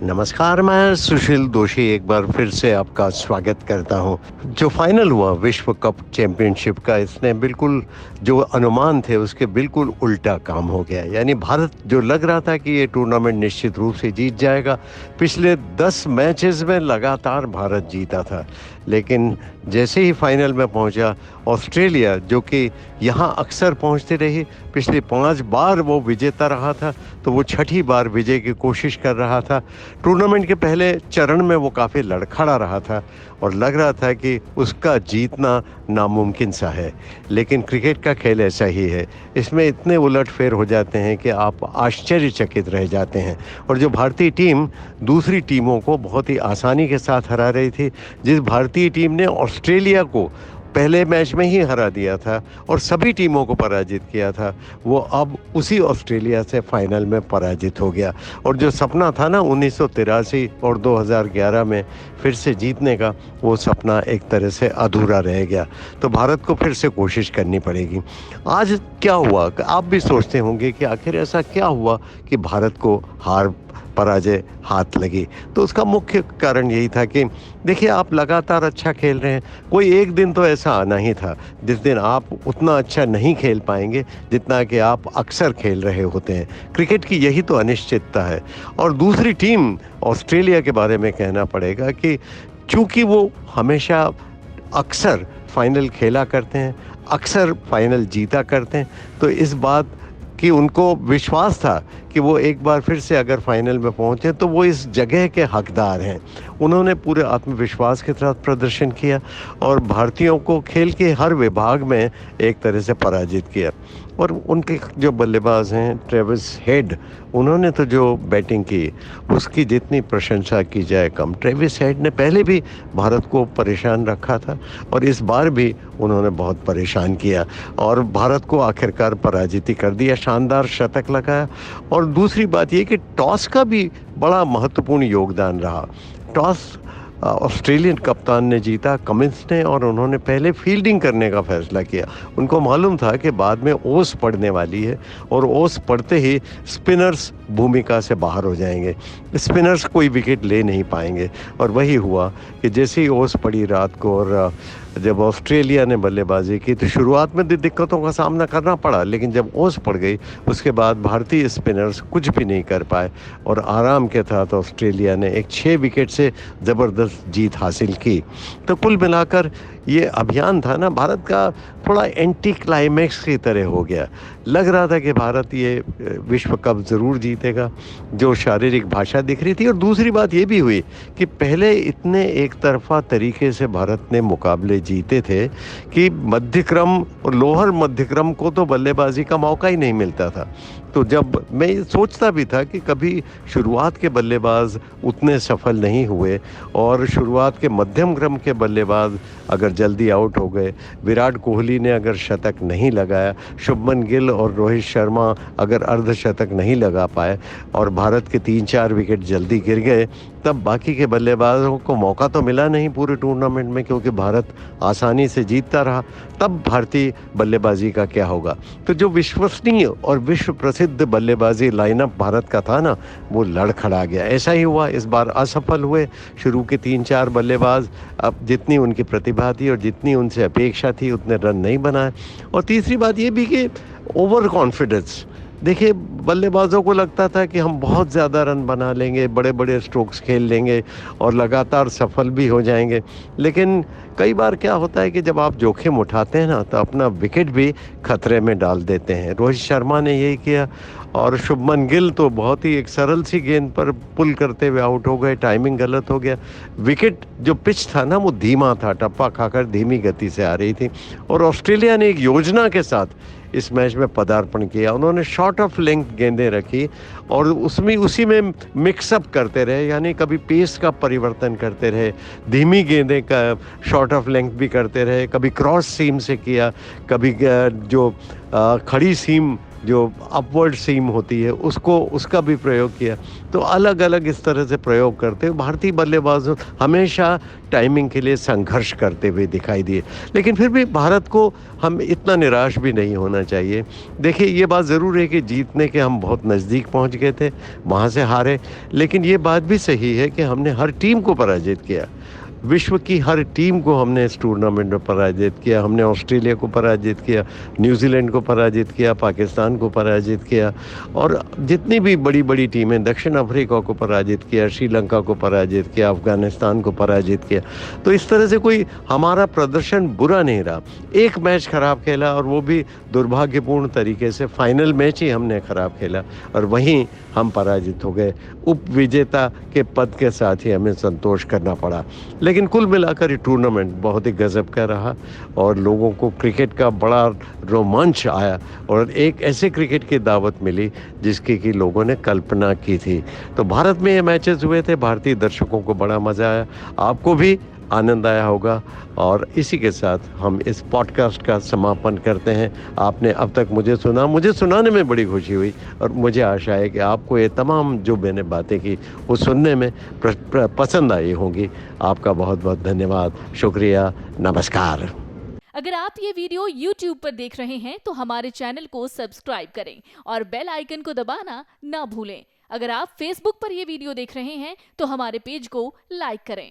नमस्कार, मैं सुशील दोषी एक बार फिर से आपका स्वागत करता हूँ। जो फाइनल हुआ विश्व कप चैंपियनशिप का, इसने बिल्कुल जो अनुमान थे उसके बिल्कुल उल्टा काम हो गया। यानी भारत, जो लग रहा था कि ये टूर्नामेंट निश्चित रूप से जीत जाएगा, पिछले 10 मैचेस में लगातार भारत जीता था, लेकिन जैसे ही फाइनल में पहुंचा ऑस्ट्रेलिया, जो कि यहाँ अक्सर पहुंचती रही, पिछले 5 बार वो विजेता रहा था, तो वो छठी बार विजय की कोशिश कर रहा था। टूर्नामेंट के पहले चरण में वो काफ़ी लड़खड़ा रहा था और लग रहा था कि उसका जीतना नामुमकिन सा है, लेकिन क्रिकेट का खेल ऐसा ही है, इसमें इतने उलटफेर हो जाते हैं कि आप आश्चर्यचकित रह जाते हैं। और जो भारतीय टीम दूसरी टीमों को बहुत ही आसानी के साथ हरा रही थी, जिस भारतीय टीम ने ऑस्ट्रेलिया को पहले मैच में ही हरा दिया था और सभी टीमों को पराजित किया था, वो अब उसी ऑस्ट्रेलिया से फाइनल में पराजित हो गया। और जो सपना था ना 1983 और 2011 में फिर से जीतने का, वो सपना एक तरह से अधूरा रह गया। तो भारत को फिर से कोशिश करनी पड़ेगी। आज क्या हुआ, आप भी सोचते होंगे कि आखिर ऐसा क्या हुआ कि भारत को पराजय हाथ लगी। तो उसका मुख्य कारण यही था कि देखिए, आप लगातार अच्छा खेल रहे हैं, कोई एक दिन तो ऐसा आना ही था जिस दिन आप उतना अच्छा नहीं खेल पाएंगे जितना कि आप अक्सर खेल रहे होते हैं। क्रिकेट की यही तो अनिश्चितता है। और दूसरी टीम ऑस्ट्रेलिया के बारे में कहना पड़ेगा कि चूंकि वो हमेशा अक्सर फाइनल खेला करते हैं, अक्सर फाइनल जीता करते हैं, तो इस बात कि उनको विश्वास था कि वो एक बार फिर से अगर फाइनल में पहुंचे तो वो इस जगह के हकदार हैं। उन्होंने पूरे आत्मविश्वास के साथ प्रदर्शन किया और भारतीयों को खेल के हर विभाग में एक तरह से पराजित किया। और उनके जो बल्लेबाज हैं ट्रेविस हेड, उन्होंने तो जो बैटिंग की उसकी जितनी प्रशंसा की जाए कम। ट्रेविस हेड ने पहले भी भारत को परेशान रखा था और इस बार भी उन्होंने बहुत परेशान किया और भारत को आखिरकार पराजित कर दिया। शानदार शतक लगाया। और दूसरी बात ये कि टॉस का भी बड़ा महत्वपूर्ण योगदान रहा। टॉस ऑस्ट्रेलियन कप्तान ने जीता, कमिंस ने, और उन्होंने पहले फील्डिंग करने का फैसला किया। उनको मालूम था कि बाद में ओस पड़ने वाली है और ओस पड़ते ही स्पिनर्स भूमिका से बाहर हो जाएंगे, स्पिनर्स कोई विकेट ले नहीं पाएंगे। और वही हुआ कि जैसे ही ओस पड़ी रात को और जब ऑस्ट्रेलिया ने बल्लेबाजी की, तो शुरुआत में दिक्कतों का सामना करना पड़ा, लेकिन जब ओस पड़ गई उसके बाद भारतीय स्पिनर्स कुछ भी नहीं कर पाए और आराम के साथ ऑस्ट्रेलिया ने एक 6 विकेट से ज़बरदस्त जीत हासिल की। तो कुल मिलाकर ये अभियान था ना भारत का, थोड़ा एंटी क्लाइमैक्स की तरह हो गया। लग रहा था कि भारत ये विश्व कप ज़रूर जीतेगा, जो शारीरिक भाषा दिख रही थी। और दूसरी बात ये भी हुई कि पहले इतने एक तरफा तरीके से भारत ने मुकाबले जीते थे कि मध्यक्रम और लोअर मध्यक्रम को तो बल्लेबाजी का मौका ही नहीं मिलता था। तो जब मैं ये सोचता भी था कि कभी शुरुआत के बल्लेबाज उतने सफल नहीं हुए और शुरुआत के मध्यम क्रम के बल्लेबाज अगर जल्दी आउट हो गए, विराट कोहली ने अगर शतक नहीं लगाया, शुभमन गिल और रोहित शर्मा अगर अर्धशतक नहीं लगा पाए और भारत के 3-4 विकेट जल्दी गिर गए, तब बाकी के बल्लेबाजों को मौका तो मिला नहीं पूरे टूर्नामेंट में, क्योंकि भारत आसानी से जीतता रहा। तब भारतीय बल्लेबाजी का क्या होगा? तो जो विश्वसनीय और विश्व प्रसिद्ध बल्लेबाजी लाइनअप भारत का था ना, वो लड़खड़ा गया। ऐसा ही हुआ, इस बार असफल हुए शुरू के 3-4 बल्लेबाज। अब जितनी उनकी प्रतिभा थी और जितनी उनसे अपेक्षा थी उतने रन नहीं बनाए। और तीसरी बात ये भी कि ओवर कॉन्फिडेंस। देखिए, बल्लेबाजों को लगता था कि हम बहुत ज़्यादा रन बना लेंगे, बड़े बड़े स्ट्रोक्स खेल लेंगे और लगातार सफल भी हो जाएंगे। लेकिन कई बार क्या होता है कि जब आप जोखिम उठाते हैं ना, तो अपना विकेट भी खतरे में डाल देते हैं। रोहित शर्मा ने यही किया और शुभमन गिल तो बहुत ही एक सरल सी गेंद पर पुल करते हुए आउट हो गए, टाइमिंग गलत हो गया। विकेट जो पिच था ना, वो धीमा था, टप्पा खाकर धीमी गति से आ रही थी। और ऑस्ट्रेलिया ने एक योजना के साथ इस मैच में पदार्पण किया। उन्होंने शॉर्ट ऑफ लेंथ गेंदें रखी और उसी में मिक्सअप करते रहे, यानी कभी पेस का परिवर्तन करते रहे, धीमी गेंदें का शॉर्ट ऑफ लेंथ भी करते रहे, कभी क्रॉस सीम से किया, कभी जो खड़ी सीम जो अपवर्ड सीम होती है उसको, उसका भी प्रयोग किया। तो अलग अलग इस तरह से प्रयोग करते हुए भारतीय बल्लेबाज हमेशा टाइमिंग के लिए संघर्ष करते हुए दिखाई दिए। लेकिन फिर भी भारत को हम इतना निराश भी नहीं होना चाहिए। देखिए, ये बात ज़रूर है कि जीतने के हम बहुत नज़दीक पहुंच गए थे, वहाँ से हारे। लेकिन ये बात भी सही है कि हमने हर टीम को पराजित किया। विश्व की हर टीम को हमने इस टूर्नामेंट में पराजित किया। हमने ऑस्ट्रेलिया को पराजित किया, न्यूजीलैंड को पराजित किया, पाकिस्तान को पराजित किया, और जितनी भी बड़ी बड़ी टीमें, दक्षिण अफ्रीका को पराजित किया, श्रीलंका को पराजित किया, अफगानिस्तान को पराजित किया। तो इस तरह से कोई हमारा प्रदर्शन बुरा नहीं रहा। एक मैच खराब खेला, और वो भी दुर्भाग्यपूर्ण तरीके से फाइनल मैच ही हमने खराब खेला, और वहीं हम पराजित हो गए। उप विजेता के पद के साथ ही हमें संतोष करना पड़ा। लेकिन कुल मिलाकर ये टूर्नामेंट बहुत ही गजब का रहा, और लोगों को क्रिकेट का बड़ा रोमांच आया, और एक ऐसे क्रिकेट की दावत मिली जिसकी कि लोगों ने कल्पना की थी। तो भारत में ये मैचेस हुए थे, भारतीय दर्शकों को बड़ा मज़ा आया, आपको भी आनंद आया होगा। और इसी के साथ हम इस पॉडकास्ट का समापन करते हैं। आपने अब तक मुझे सुना, मुझे सुनाने में बड़ी खुशी हुई, और मुझे आशा है कि आपको ये तमाम जो मैंने बातें की वो सुनने में पसंद आई होंगी। आपका बहुत बहुत धन्यवाद, शुक्रिया, नमस्कार। अगर आप ये वीडियो YouTube पर देख रहे हैं तो हमारे चैनल को सब्सक्राइब करें और बेल आइकन को दबाना ना भूलें। अगर आप Facebook पर ये वीडियो देख रहे हैं तो हमारे पेज को लाइक करें।